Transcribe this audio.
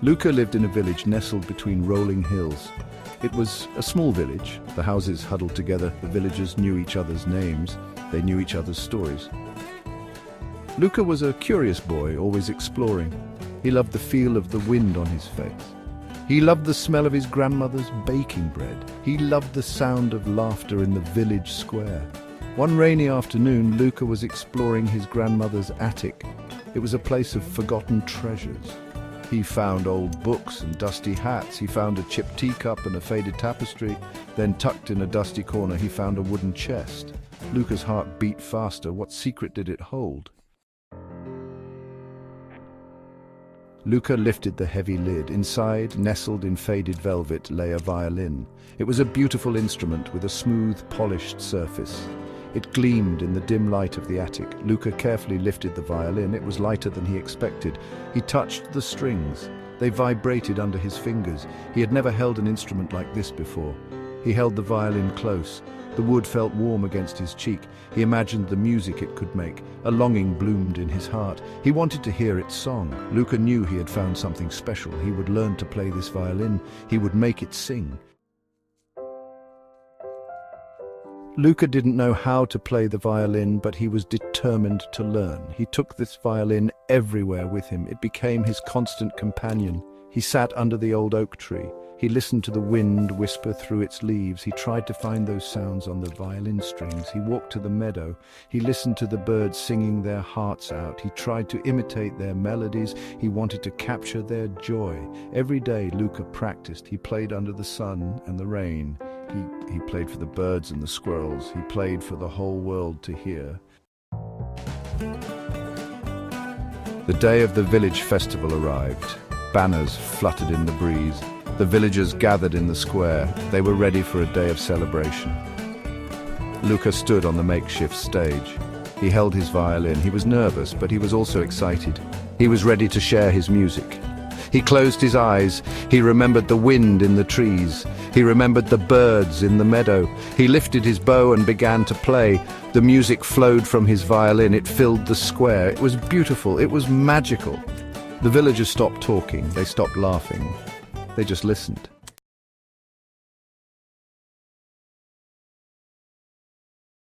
Luca lived in a village nestled between rolling hills. It was a small village, the houses huddled together, the villagers knew each other's names, they knew each other's stories. Luca was a curious boy, always exploring. He loved the feel of the wind on his face. He loved the smell of his grandmother's baking bread. He loved the sound of laughter in the village square. One rainy afternoon, Luca was exploring his grandmother's attic. It was a place of forgotten treasures. He found old books and dusty hats. He found a chipped teacup and a faded tapestry. Then, tucked in a dusty corner, he found a wooden chest. Luca's heart beat faster. What secret did it hold? Luca lifted the heavy lid. Inside, nestled in faded velvet, lay a violin. It was a beautiful instrument with a smooth, polished surface. It gleamed in the dim light of the attic. Luca carefully lifted the violin. It was lighter than he expected. He touched the strings. They vibrated under his fingers. He had never held an instrument like this before. He held the violin close. The wood felt warm against his cheek. He imagined the music it could make. A longing bloomed in his heart. He wanted to hear its song. Luca knew he had found something special. He would learn to play this violin. He would make it sing. Luca didn't know how to play the violin, but he was determined to learn. He took this violin everywhere with him. It became his constant companion. He sat under the old oak tree. He listened to the wind whisper through its leaves. He tried to find those sounds on the violin strings. He walked to the meadow. He listened to the birds singing their hearts out. He tried to imitate their melodies. He wanted to capture their joy. Every day Luca practiced. He played under the sun and the rain. He played for the birds and the squirrels. He played for the whole world to hear. The day of the village festival arrived. Banners fluttered in the breeze. The villagers gathered in the square. They were ready for a day of celebration. Luca stood on the makeshift stage. He held his violin. He was nervous, but he was also excited. He was ready to share his music. He closed his eyes. He remembered the wind in the trees. He remembered the birds in the meadow. He lifted his bow and began to play. The music flowed from his violin. It filled the square. It was beautiful. It was magical. The villagers stopped talking. They stopped laughing. They just listened.